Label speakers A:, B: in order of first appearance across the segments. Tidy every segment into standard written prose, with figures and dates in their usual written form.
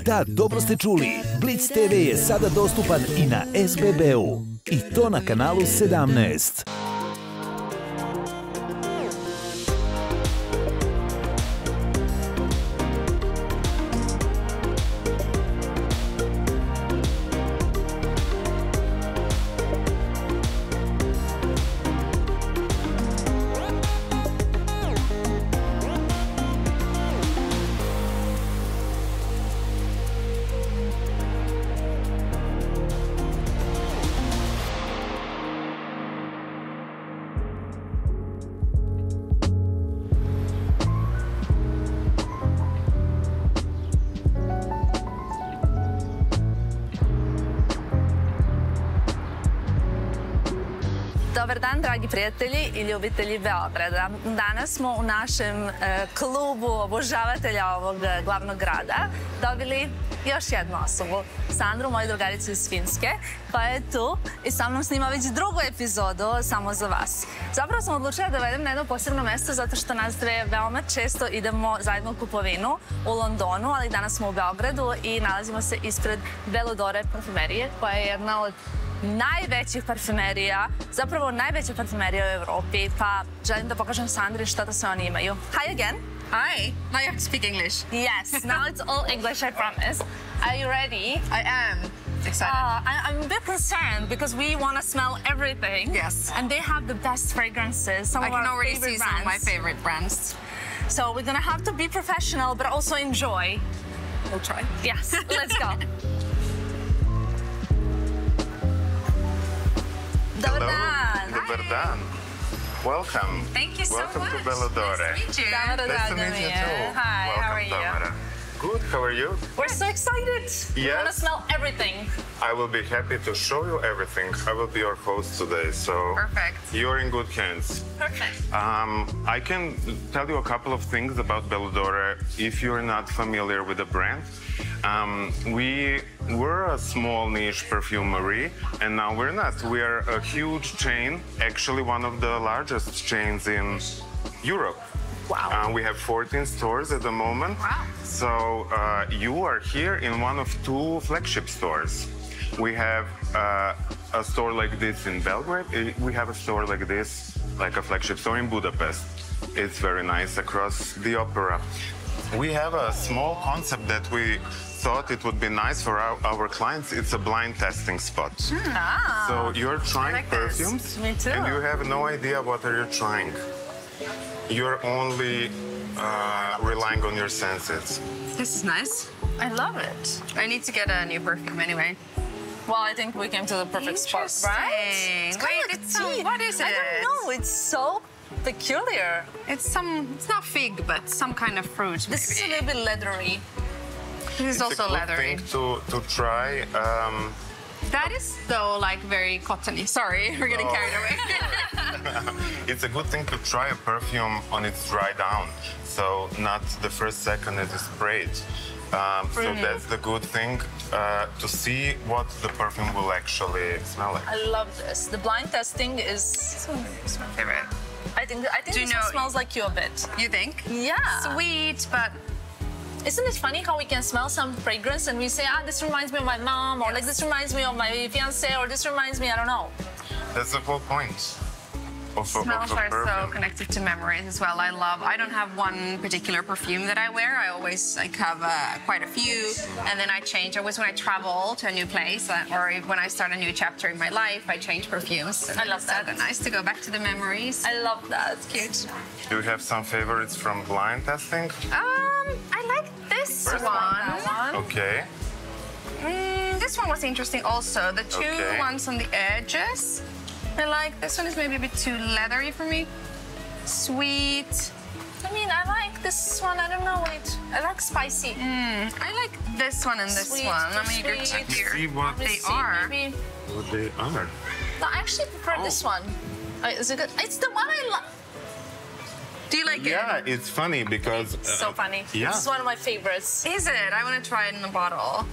A: Da, dobro ste čuli. Blic TV je sada dostupan i na SBB-u. I to na kanalu 17.
B: Dobar dan, dragi prijatelji i ljubitelji Beograda. Danas smo u našem klubu obožavatelja ovog glavnog grada dobili još jednu osobu, Sandru, moju drugaricu iz Finske, koja je tu i sa mnom snima već drugu epizodu samo za vas. Zapravo sam odlučila da vedem na jedno posebno mesto zato što nas dve veoma često idemo zajedno u kupovinu u Londonu, ali danas smo u Beogradu i nalazimo se ispred Belodore parfimerije, koja je jedna od najvećih parfimerija, zapravo najveća parfimerija u Evropi, pa želim da pokažem Sandri šta da sve oni imaju. Hi again.
C: Hi. Now you have to speak English.
B: Yes, now it's all English, I promise. Are you ready?
C: I am. Excited.
B: I'm a bit concerned because we want to smell everything.
C: Yes.
B: And they have the best fragrances, some of our favorite brands.
C: I can already see some of my favorite brands.
B: So we're going to have to be professional, but also enjoy.
C: We'll try.
B: Yes, let's go. Dobar dan.
D: Dobar dan. Welcome.
C: Thank you so much.
D: Welcome to Belodore.
C: Nice to meet you.
D: Nice to meet you too.
B: Hi,
D: Welcome,
B: how are you?
D: Tamara. Good, how are you?
B: We're so excited. We want to smell everything.
D: I will be happy to show you everything. I will be your host today, so
C: Perfect.
D: You're in good hands.
B: Perfect.
D: I can tell you a couple of things about Belodore if you're not familiar with the brand. We were a small niche perfumery, and now we're not. We are a huge chain, actually one of the largest chains in Europe.
B: Wow.
D: We have 14 stores at the moment.
B: Wow.
D: So you are here in one of two flagship stores. We have a store like this in Belgrade. We have a store like this, like a flagship store in Budapest. It's very nice across the opera. We have a small concept that we thought it would be nice for our clients. It's a blind testing spot.
B: Ah,
D: So you're trying
B: like
D: perfumes,
B: this. Me too.
D: and you have no idea what are you trying. You're only relying on your senses.
C: This is nice.
B: I love it.
C: I need to get a new perfume anyway.
B: Well, I think we came to the perfect spot, right? It's kind
C: Wait,
B: of
C: it's
B: tea.
C: what is it?
B: I don't know. It's so peculiar.
C: It's not fig, but some kind of fruit.
B: This is a
C: maybe.
B: little bit leathery.
C: This is also
D: It's a good
C: leathery.
D: thing to try.
C: That is though like very cottony. Sorry, we're getting carried away.
D: It's a good thing to try a perfume on its dry down, so not the first second it is sprayed. So that's the good thing to see what the perfume will actually smell like.
B: I love this. The blind testing is.
C: It's my favorite.
B: I think
C: Do you
B: this one
C: know-
B: smells like you a bit.
C: You think?
B: Yeah.
C: Sweet, but
B: Isn't it funny how we can smell some fragrance and we say, this reminds me of my mom, or like this reminds me of my fiance, or this reminds me, I don't know.
D: That's the whole point of
C: smells
D: the
C: are so
D: perfume.
C: connected to memories as well. I don't have one particular perfume that I wear. I always have quite a few, and then I change. Always when I travel to a new place, or when I start a new chapter in my life, I change perfumes.
B: I love that.
C: It's nice to go back to the memories.
B: I love that.
C: Cute.
D: Do you have some favorites from blind testing?
C: I like this
D: First
C: one.
D: Okay.
C: This one was interesting also. The two
D: Okay.
C: ones on the edges. I like this one is maybe a bit too leathery for me. Sweet.
B: I mean, I like this one. I don't know. I like spicy.
C: I like this one and this
B: Sweet,
C: one.
B: too
C: I'm eager to
B: sweet.
C: hear
D: See what
C: they are.
B: Maybe.
D: what they are.
B: No, I actually prefer this one. Is it good? It's the one I love.
C: Do you like it?
D: Yeah, it's funny because...
B: So funny.
D: Yeah.
B: This is one of my favorites.
C: Is it? I want to try it in a bottle.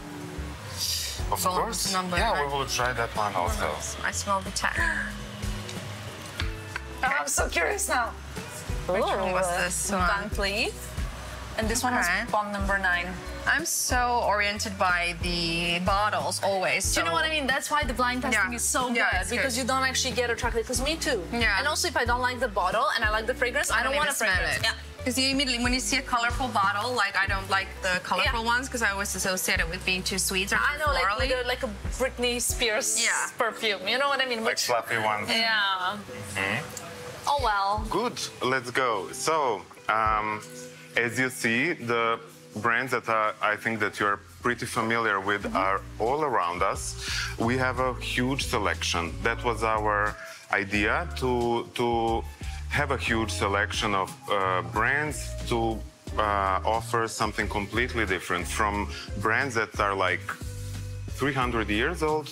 D: Of course.
C: number.
D: Yeah, we will try that one also.
C: I smell the tag.
B: Oh, I'm so curious now.
C: Which one was this one?
B: Van Cleef. And this one
C: Okay.
B: is bomb number 9.
C: I'm so oriented by the bottles always.
B: Do you know what I mean? That's why the blind testing is so good, because you don't actually get attracted. Because me too.
C: Yeah.
B: And also, if I don't like the bottle and I like the fragrance, I don't want to smell it. Yeah.
C: Because you immediately, when you see a colorful bottle, like I don't like the colorful ones because I always associate it with being too sweet or too florally.
B: Like a Britney Spears perfume. You know what I mean?
D: Like fluffy ones.
B: Yeah. Oh well.
D: Good. Let's go. So, as you see, the brands that I think that you're pretty familiar with are all around us. We have a huge selection. That was our idea, to have a huge selection of brands to offer something completely different, from brands that are like 300 years old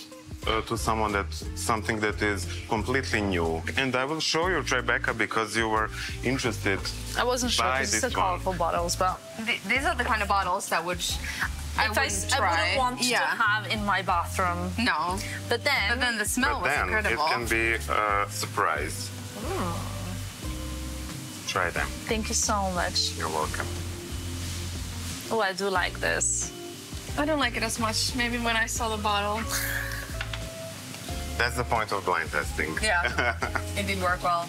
D: to something that is completely new. And I will show you Tribeca because you were interested.
B: I wasn't sure because it's the colorful bottles, but
C: these are the kind of bottles that would I wouldn't
B: want to have in my bathroom.
C: No.
B: But then
C: the smell was incredible.
D: It can be a surprise. Try them.
B: Thank you so much.
D: You're welcome.
B: Oh, I do like this.
C: I don't like it as much, maybe when I saw the bottle.
D: That's the point of blind testing.
C: Yeah, it did work well.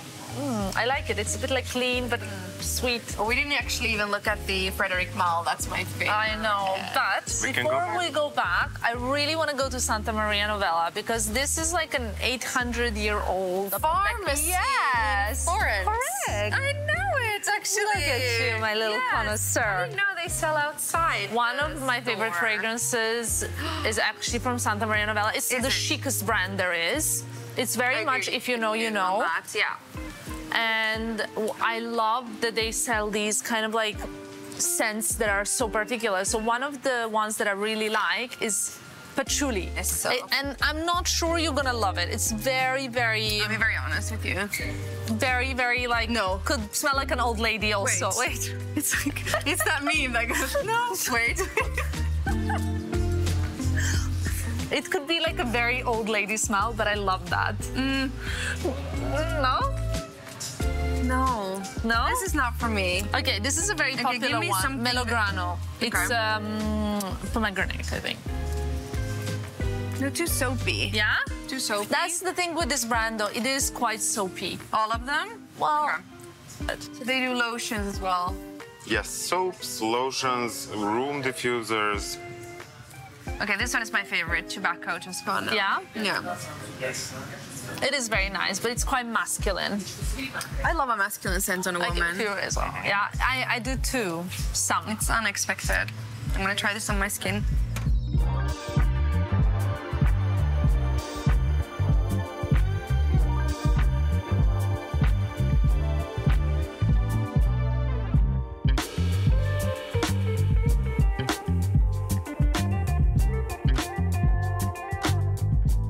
B: I like it. It's a bit like clean, but sweet.
C: Oh, we didn't actually even look at the Frederic Malle. That's my favorite.
B: I know, but before we go back, I really want to go to Santa Maria Novella because this is like an 800-year-old
C: pharmacy. Yes,
B: correct.
C: I know it, actually.
B: Look at you, my little connoisseur.
C: I didn't know they sell outside.
B: One of my favorite fragrances is actually from Santa Maria Novella. It's the chicest brand there is. It's very much, if you know, you know.
C: Yeah.
B: And I love that they sell these kind of like scents that are so particular. So one of the ones that I really like is patchouli. And I'm not sure you're gonna love it. It's very, very...
C: I'll be very honest with you.
B: Very, very like...
C: No.
B: Could smell like an old lady also.
C: Wait. It's like, it's that meme that goes, no, wait.
B: It could be like a very old lady smell, but I love that. No?
C: No.
B: No?
C: This is not for me.
B: Okay, this is a very popular one. Melograno. It's pomegranate, I think.
C: No, too soapy.
B: Yeah?
C: Too soapy.
B: That's the thing with this brand, though. It is quite soapy.
C: All of them?
B: Well...
C: So they do lotions as well.
D: Yes, soaps, lotions, room diffusers.
C: Okay, this one is my favorite, Tobacco Toscana.
B: Yeah?
C: Yeah.
B: It is very nice, but it's quite masculine.
C: I love a masculine scent on a woman.
B: As well. Yeah, I do too. Some.
C: It's unexpected. I'm gonna try this on my skin.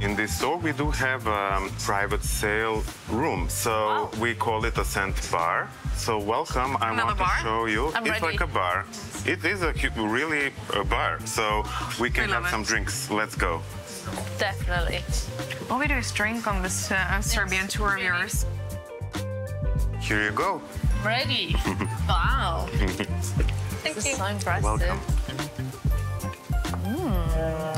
D: In this store, we do have a private sale room, so we call it a scent bar. So welcome, I want to show you. It's like a bar. It is really a bar, so we can have some drinks. Let's go.
B: Definitely.
C: All we do is drink on this Serbian tour of yours.
D: Here you go.
B: Ready. Wow. Thank you. So impressive.
D: Welcome.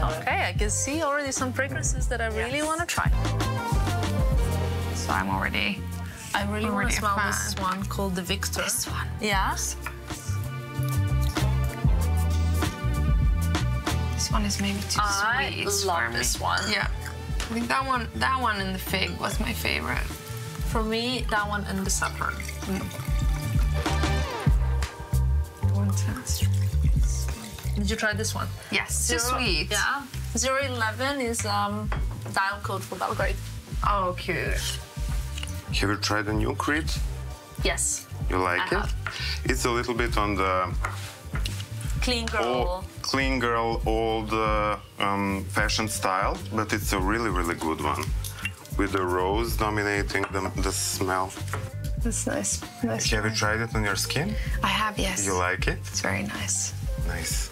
B: Okay, I can see already some fragrances that I really want to try.
C: So I'm already...
B: I really want to smell this one called the Victor.
C: This one?
B: Yes.
C: This one is maybe too sweet.
B: I love this one.
C: Yeah. I think that one and the fig was my favorite.
B: For me, that one and the saffron. Did you try this one?
C: Yes. Too sweet.
B: Yeah. 011 is dial code for Belgrade.
C: Oh, cute.
D: Have you tried the new Creed?
B: Yes.
D: You like it? It's a little bit on the
B: clean girl,
D: old fashion style, but it's a really, really good one. With the rose dominating the smell.
C: That's nice.
D: Have you tried it on your skin?
C: I have, yes.
D: You like it?
C: It's very nice.
D: Nice.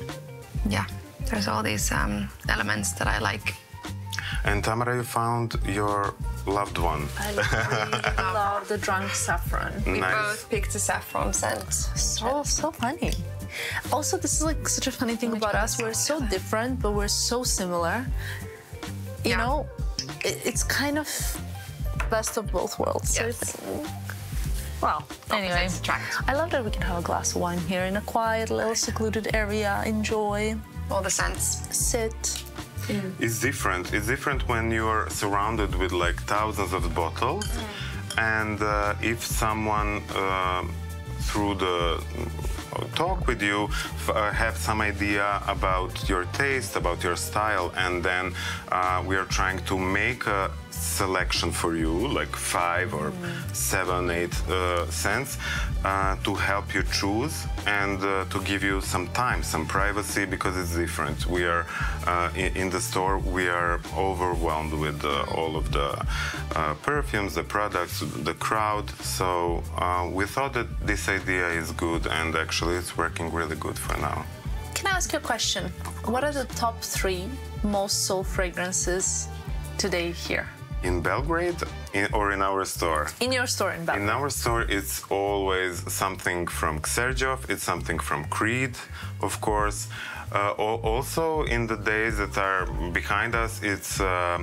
C: Yeah, there's all these elements that I like.
D: And Tamara, you found your loved one.
B: I really love the drunk saffron.
C: We both picked a saffron scent.
B: So funny. Also, this is like such a funny thing about us. We're so different, but we're so similar. You know, it's kind of best of both worlds.
C: Yes.
B: So well, anyway, I love that we can have a glass of wine here in a quiet, little secluded area. Enjoy.
C: All the scents.
B: Sit.
D: It's different. It's different when you're surrounded with like thousands of bottles, and if someone through the talk with you have some idea about your taste, about your style, and then we are trying to make a selection for you, like 5 or 7, 8 cents, to help you choose and to give you some time, some privacy, because it's different. We are in the store, we are overwhelmed with all of the perfumes, the products, the crowd. So we thought that this idea is good, and actually it's working really good for now.
B: Can I ask you a question? What are the top 3 most sold fragrances today here?
D: In Belgrade or in our store?
B: In your store in Belgrade.
D: In our store, it's always something from Xerjov, it's something from Creed, of course. Also, in the days that are behind us, it's a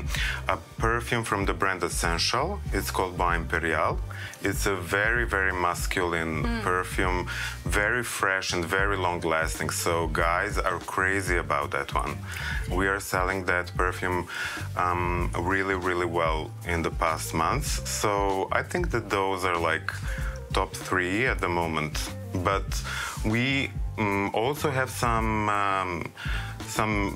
D: perfume from the brand Essential. It's called Bois Imperial. It's a very, very masculine perfume, very fresh and very long-lasting. So guys are crazy about that one. We are selling that perfume really, really well in the past months. So I think that those are like top 3 at the moment. But we also have some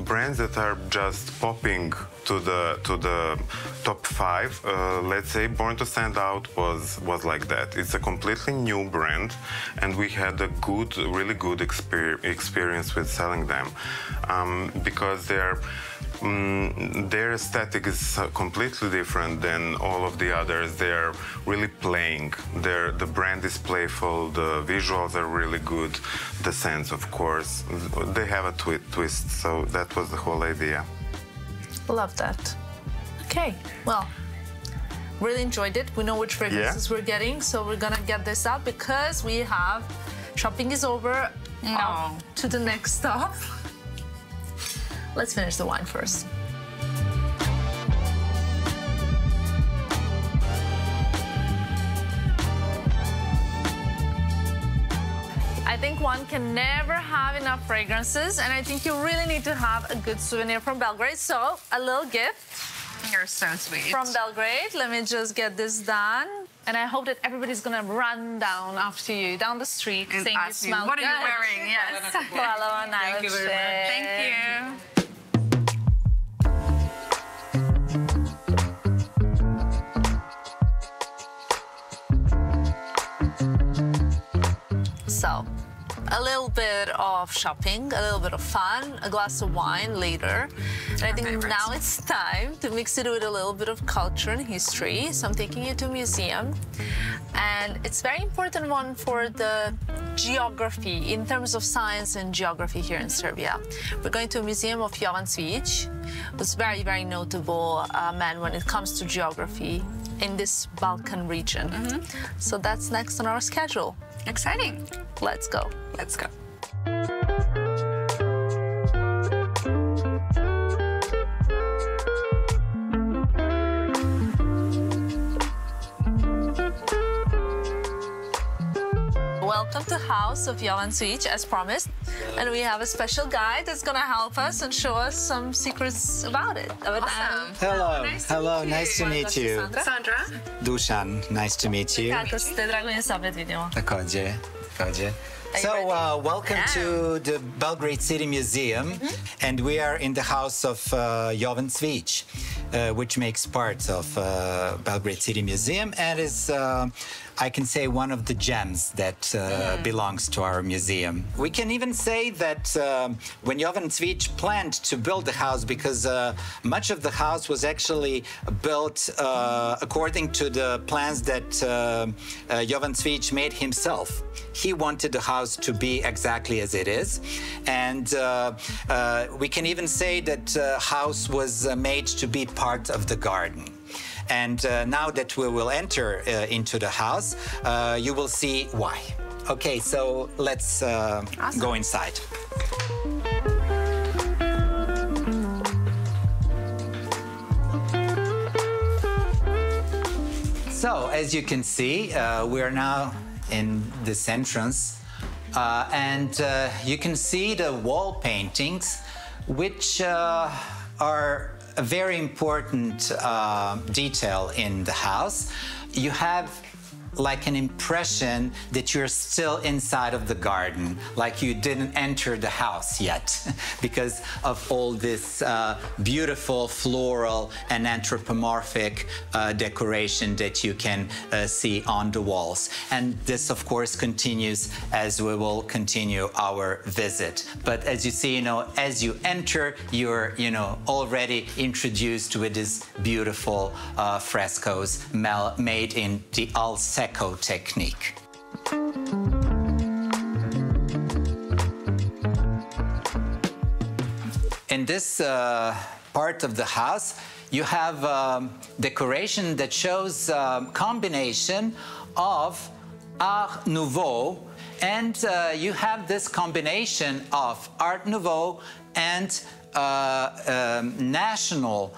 D: brands that are just popping to the top 5. Let's say Born to Stand Out was like that. It's a completely new brand, and we had a good, really good experience with selling them because their aesthetic is completely different than all of the others. They're really playing. The brand is playful, the visuals are really good, the scents, of course. They have a twist, so that was the whole idea.
B: Love that. Okay, well, really enjoyed it. We know which fragrances we're getting, so we're gonna get this out because we have, shopping is over. To the next stop. Let's finish the wine first. I think one can never have enough fragrances, and I think you really need to have a good souvenir from Belgrade. So, a little gift.
C: You're so sweet.
B: From Belgrade. Let me just get this done. And I hope that everybody's gonna run down after you, down the street,
C: and
B: saying you smell
C: what
B: good.
C: Are you wearing? Yes.
B: Hvala vam najlepše.
C: Thank you.
B: So, a little bit of shopping, a little bit of fun, a glass of wine later. And I think now it's time to mix it with a little bit of culture and history. So I'm taking you to a museum. And it's a very important one for the geography, in terms of science and geography here in Serbia. We're going to a museum of Jovan Cvijić, who's very, very notable man when it comes to geography in this Balkan region. So that's next on our schedule.
C: Exciting.
B: Let's go.
C: Let's go.
B: Welcome to House of Jovan Cvijić, as promised. And we have a special guide that's going to help us and show us some secrets about it.
C: Awesome.
E: Hello. Hello, nice to meet you.
C: Sandra.
E: Dušan, nice to meet you.
B: Kako ste, drago mi se opet vidimo.
E: Takođe. So, welcome to the Belgrade City Museum, and we are in the house of Jovan Cvijić, which makes part of Belgrade City Museum, and is, I can say, one of the gems that belongs to our museum. We can even say that when Jovan Cvijić planned to build the house, because much of the house was actually built according to the plans that Jovan Cvijić made himself. He wanted the house to be exactly as it is, and we can even say that the house was made to be part of the garden. And now that we will enter into the house, you will see why. Okay, so let's go inside. So, as you can see, we are now in this entrance, and you can see the wall paintings, which are a very important detail in the house. You have like an impression that you're still inside of the garden, like you didn't enter the house yet, because of all this beautiful floral and anthropomorphic decoration that you can see on the walls. And this, of course, continues as we will continue our visit. But as you see, as you enter, you're, already introduced with these beautiful frescoes made in the al secco technique. In this part of the house, you have decoration that shows combination of Art Nouveau, and you have this combination of Art Nouveau and national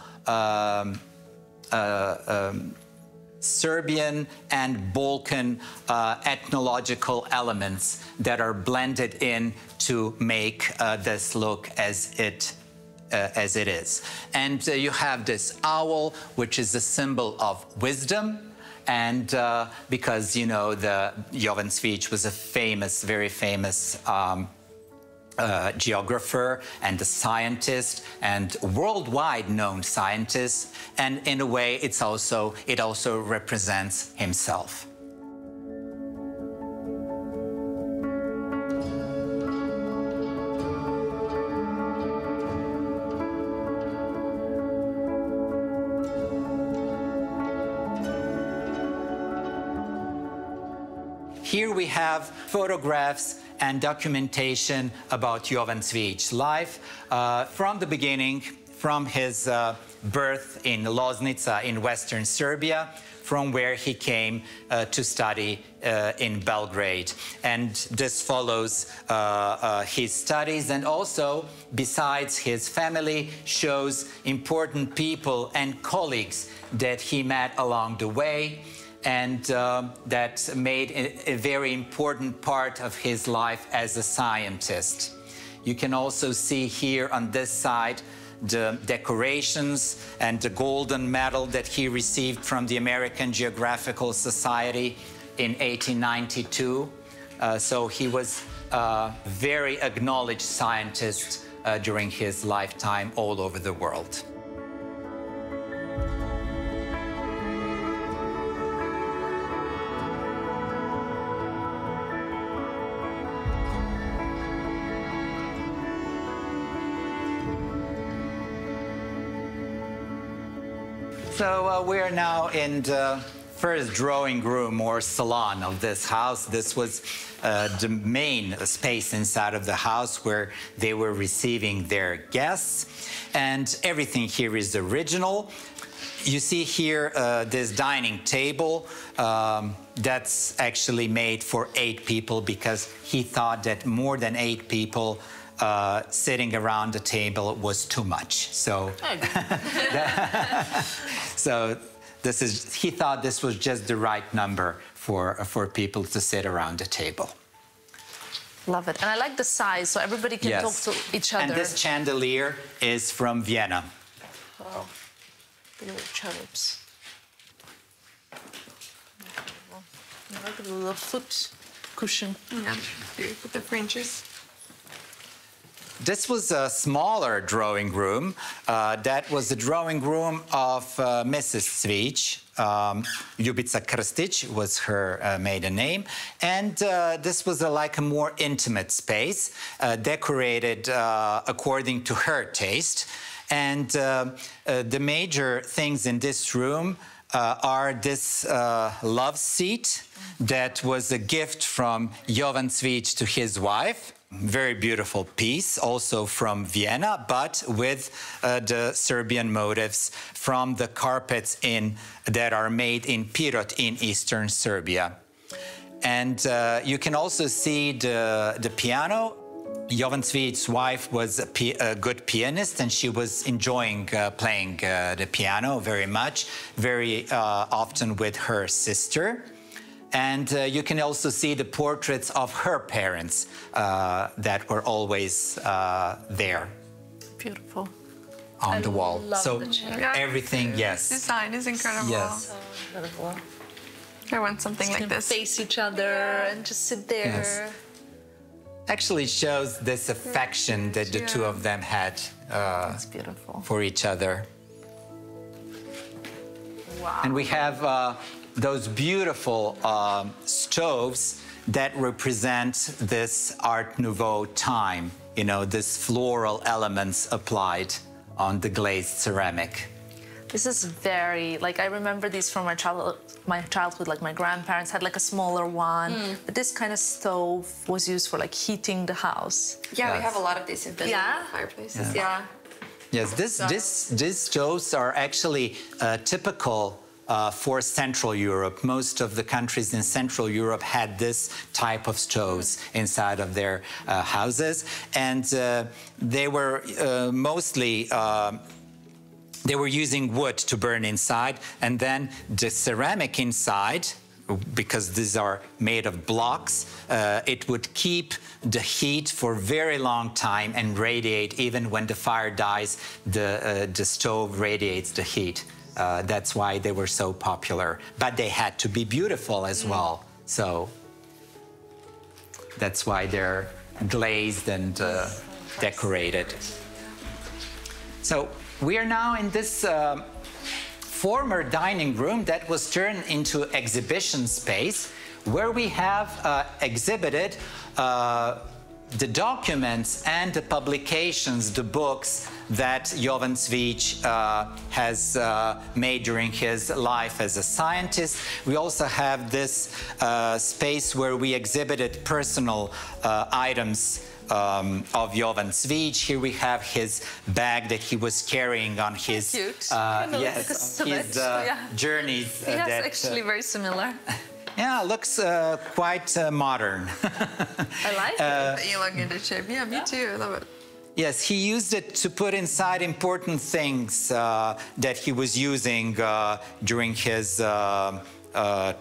E: Serbian and Balkan ethnological elements that are blended in to make this look as it is. And you have this owl, which is a symbol of wisdom. And because, the Jovan Cvijić was a famous, very famous geographer and a scientist and worldwide known scientist, and in a way it also represents himself. Here we have photographs and documentation about Jovan Cvijić's life from the beginning, from his birth in Loznica in Western Serbia, from where he came to study in Belgrade. And this follows his studies, and also, besides his family, shows important people and colleagues that he met along the way, and that made a very important part of his life as a scientist. You can also see here on this side the decorations and the golden medal that he received from the American Geographical Society in 1892. So he was a very acknowledged scientist during his lifetime all over the world. So we are now in the first drawing room or salon of this house. This was the main space inside of the house where they were receiving their guests. And everything here is original. You see here this dining table that's actually made for 8 people, because he thought that more than 8 people sitting around the table was too much. So, he thought this was just the right number for people to sit around the table.
B: Love it. And I like the size, so everybody can talk to each other.
E: And this chandelier is from Vienna.
B: Wow. Little cherubs. I like the little foot cushion.
C: Yeah, with the fringes.
E: This was a smaller drawing room. That was the drawing room of Mrs. Cvijić. Ljubica Krstić was her maiden name. And this was like a more intimate space, decorated according to her taste. And the major things in this room are this love seat that was a gift from Jovan Cvijić to his wife. Very beautiful piece, also from Vienna, but with the Serbian motifs from the carpets that are made in Pirot in eastern Serbia. And you can also see the piano. Jovan Cvijić's wife was a good pianist, and she was enjoying playing the piano very much, very often with her sister. And you can also see the portraits of her parents that were always there.
B: Beautiful.
E: On the wall. So
C: Yeah.
E: everything, yes.
C: Design is incredible.
E: Yes.
B: Incredible.
C: I want something like this.
B: Face each other and just sit there.
E: Yes. Actually shows this affection that the two of them had
B: It's beautiful.
E: for each other.
B: Wow.
E: And we have those beautiful stoves that represent this Art Nouveau time, you know, this floral elements applied on the glazed ceramic.
B: This is very, like, I remember these from my childhood, like my grandparents had like a smaller one, but this kind of stove was used for like heating the house.
C: Yeah, we have a lot of these in building fireplaces. Yeah.
E: Yes, these stoves are actually typical for Central Europe. Most of the countries in Central Europe had this type of stoves inside of their houses, and they were mostly they were using wood to burn inside, and then the ceramic inside, because these are made of blocks, it would keep the heat for a very long time and radiate. Even when the fire dies, the stove radiates the heat. That's why they were so popular. But they had to be beautiful as well. So that's why they're glazed and decorated. So we are now in this former dining room that was turned into exhibition space, where we have exhibited the documents and the publications, the books that Jovan Cvijić has made during his life as a scientist. We also have this space where we exhibited personal items of Jovan Cvijić. Here we have his bag that he was carrying on his journeys.
B: Yes, actually very similar.
E: Yeah, looks quite modern.
B: I like it.
C: Elongated shape. Yeah, me too. I love it.
E: Yes, he used it to put inside important things that he was using during his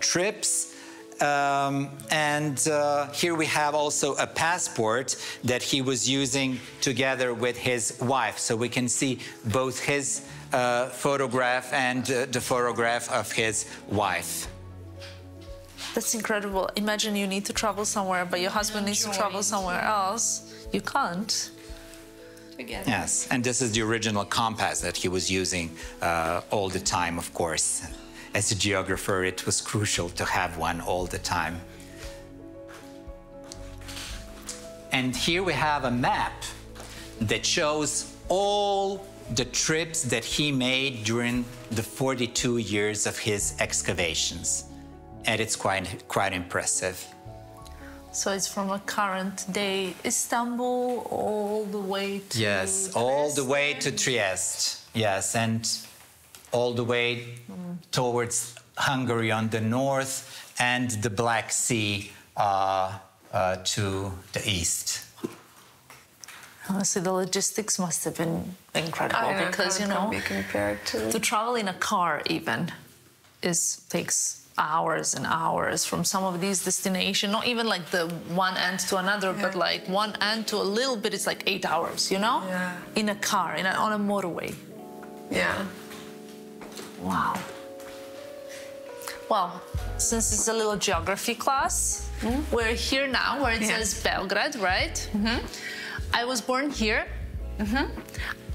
E: trips. And here we have also a passport that he was using together with his wife. So we can see both his photograph and the photograph of his wife.
B: That's incredible. Imagine you need to travel somewhere, but your husband needs to travel somewhere else. You can't.
C: Together.
E: Yes, and this is the original compass that he was using all the time, of course. As a geographer, it was crucial to have one all the time. And here we have a map that shows all the trips that he made during the 42 years of his excavations. And it's quite impressive.
B: So it's from a current day Istanbul all the way to
E: Yes, all the way to Trieste. Yes, and all the way towards Hungary on the north and the Black Sea to the east.
B: Honestly, the logistics must have been incredible because, you know, to travel in a car even takes hours and hours from some of these destinations, not even like the one end to another, but like one end to a little bit, it's like 8 hours, you know?
C: Yeah.
B: In a car, on a motorway.
C: Yeah.
B: Wow. Well, since it's a little geography class, we're here now where it says Belgrade, right? I was born here.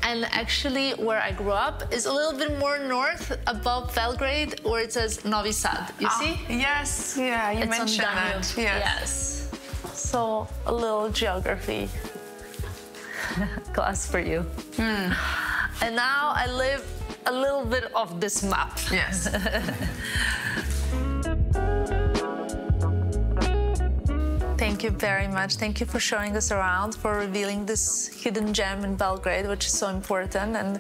B: And actually, where I grew up is a little bit more north, above Belgrade, where it says Novi Sad. You see?
C: Yes, yeah, you mentioned that.
B: Yes. So, a little geography class for you. And now I live a little bit of this map.
C: Yes.
B: Thank you very much. Thank you for showing us around, for revealing this hidden gem in Belgrade, which is so important, and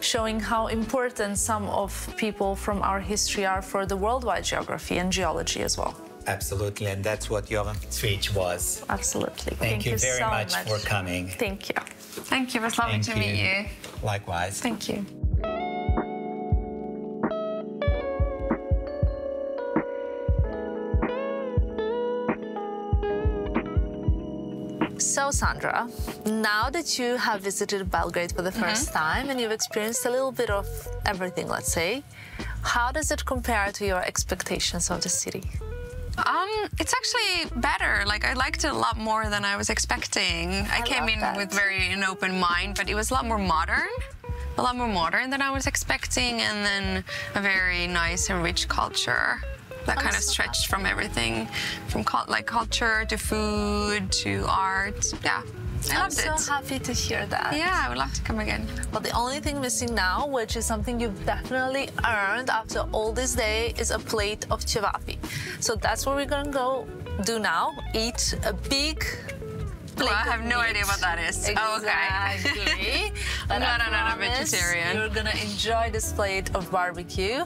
B: showing how important some of people from our history are for the worldwide geography and geology as well.
E: Absolutely, and that's what Jovan Cvijić was.
B: Absolutely.
E: Thank you very much for coming.
B: Thank you.
C: Thank you. It was lovely to meet you.
E: Likewise.
C: Thank you.
B: So, Sandra, now that you have visited Belgrade for the first time and you've experienced a little bit of everything, let's say, how does it compare to your expectations of the city?
C: It's actually better. Like, I liked it a lot more than I was expecting. I came in with an open mind, but it was a lot more modern than I was expecting, and then a very nice and rich culture that kind of stretched from everything, from culture to food to art. Yeah, I loved it.
B: I'm so happy to hear that.
C: Yeah, I would love to come again.
B: But the only thing missing now, which is something you've definitely earned after all this day, is a plate of cevapi. So that's what we're gonna go do now. Eat a big plate.
C: I have no idea what that is.
B: Exactly.
C: Oh, okay.
B: But
C: I'm not a vegetarian.
B: You're gonna enjoy this plate of barbecue.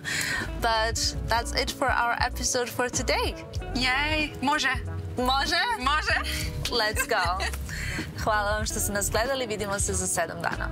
B: But that's it for our episode for today.
C: Yay! Može.
B: Može?
C: Može.
B: Let's go. Hvala vam što ste nas gledali. Vidimo se za 7 dana.